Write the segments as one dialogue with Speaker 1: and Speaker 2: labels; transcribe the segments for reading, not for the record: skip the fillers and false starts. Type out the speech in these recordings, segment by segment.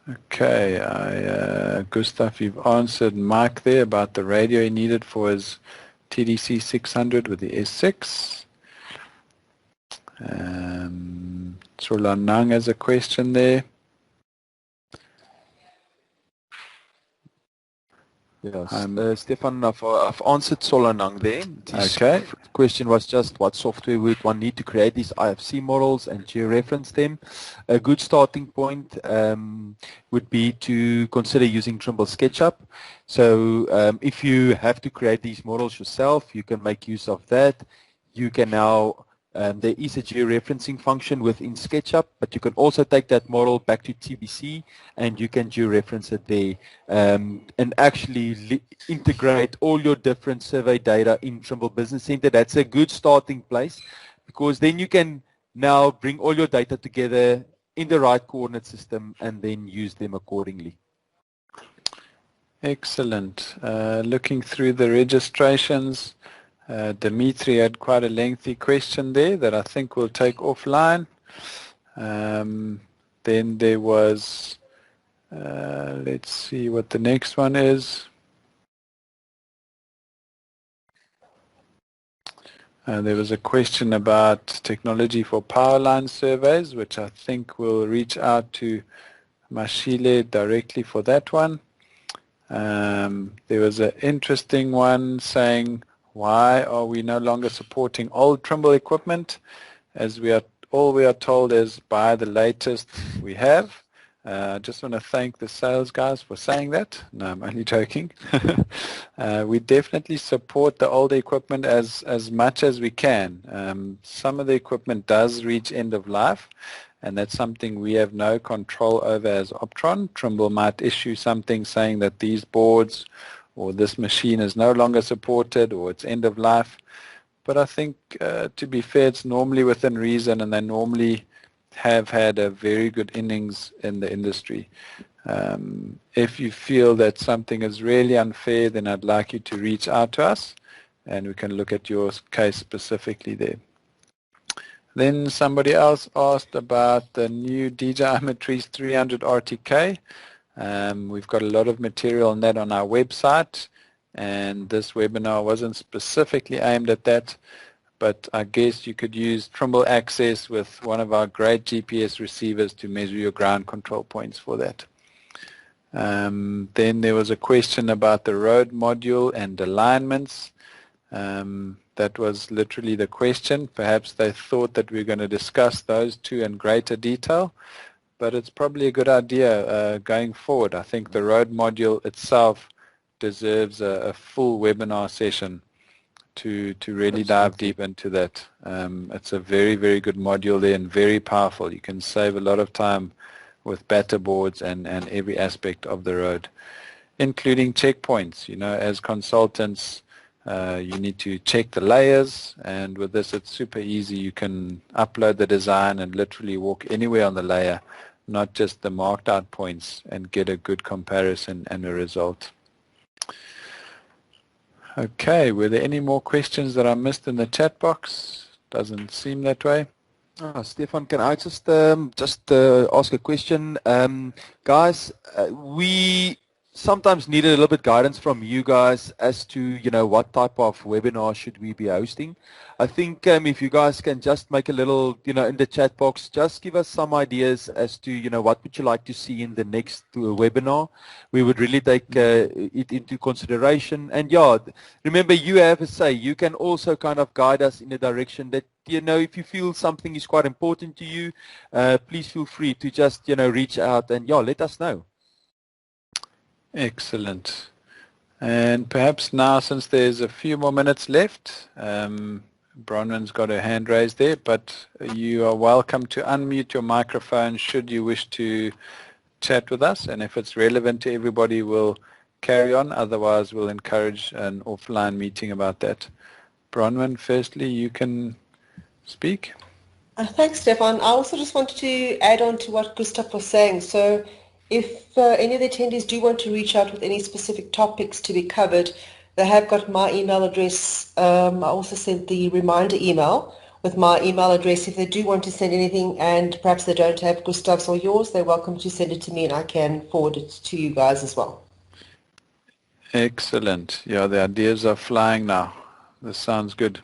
Speaker 1: Okay, Gustav, you've answered Mike there about the radio he needed for his TDC 600 with the S6. Solanang has a question there.
Speaker 2: Yes, Stefan, I've answered Solanang there. His
Speaker 1: Okay.
Speaker 2: question was just what software would one need to create these IFC models and georeference them. A good starting point would be to consider using Trimble SketchUp. So if you have to create these models yourself, you can make use of that. You can now there is a georeferencing function within SketchUp, but you can also take that model back to TBC and you can georeference it there and actually integrate all your different survey data in Trimble Business Center. That's a good starting place because then you can now bring all your data together in the right coordinate system and then use them accordingly.
Speaker 1: Excellent. Looking through the registrations, Dimitri had quite a lengthy question there that I think we'll take offline. Then there was, let's see what the next one is. There was a question about technology for power line surveys, which I think we'll reach out to Mashile directly for that one. There was an interesting one saying, why are we no longer supporting old Trimble equipment? As all we are told is buy the latest we have. I just want to thank the sales guys for saying that. No, I'm only joking. We definitely support the older equipment as much as we can. Some of the equipment does reach end of life, and that's something we have no control over as Optron. Trimble might issue something saying that these boards or this machine is no longer supported or it's end of life. But I think, to be fair, it's normally within reason, and they normally have had a very good innings in the industry. If you feel that something is really unfair, then I'd like you to reach out to us, and we can look at your case specifically there. Then somebody else asked about the new DJI Matrice 300 RTK. We've got a lot of material on that on our website, and this webinar wasn't specifically aimed at that, but I guess you could use Trimble Access with one of our great GPS receivers to measure your ground control points for that. Then there was a question about the road module and alignments. That was literally the question. Perhaps they thought that we were going to discuss those two in greater detail, but it's probably a good idea going forward. I think the road module itself deserves a full webinar session to really dive deep into that. It's a very, very good module there and very powerful. You can save a lot of time with batter boards and every aspect of the road, including checkpoints. You know, as consultants, you need to check the layers, and with this it's super easy. You can upload the design and literally walk anywhere on the layer, not just the marked out points, and get a good comparison and a result. Okay, were there any more questions that I missed in the chat box? Doesn't seem that way.
Speaker 2: Stefan, can I just ask a question? Guys, we sometimes need a little bit guidance from you guys as to, you know, what type of webinar should we be hosting. I think if you guys can just make a little, you know, in the chat box, just give us some ideas as to, you know, what would you like to see in the next webinar. We would really take it into consideration. And yeah, remember, you have a say. You can also kind of guide us in a direction that, you know, if you feel something is quite important to you, please feel free to just, you know, reach out and, yeah, let us know.
Speaker 1: Excellent. And perhaps now, since there's a few more minutes left, Bronwyn's got her hand raised there, but you are welcome to unmute your microphone should you wish to chat with us, and if it's relevant to everybody, we'll carry on. Otherwise, we'll encourage an offline meeting about that. Bronwyn, firstly, you can speak.
Speaker 3: Thanks, Stefan. I also just wanted to add on to what Gustav was saying. So if any of the attendees do want to reach out with any specific topics to be covered, they have got my email address. I also sent the reminder email with my email address. If they do want to send anything and perhaps they don't have Gustav's or yours, they're welcome to send it to me and I can forward it to you guys as well.
Speaker 1: Excellent. Yeah, the ideas are flying now. This sounds good.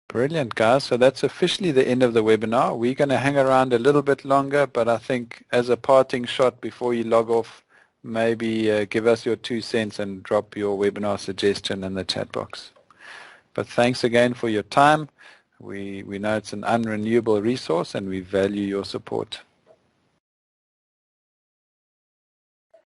Speaker 1: Brilliant, guys. So that's officially the end of the webinar. We're going to hang around a little bit longer, but I think as a parting shot before you log off, maybe give us your 2 cents and drop your webinar suggestion in the chat box. But thanks again for your time. We know it's an unrenewable resource and we value your support.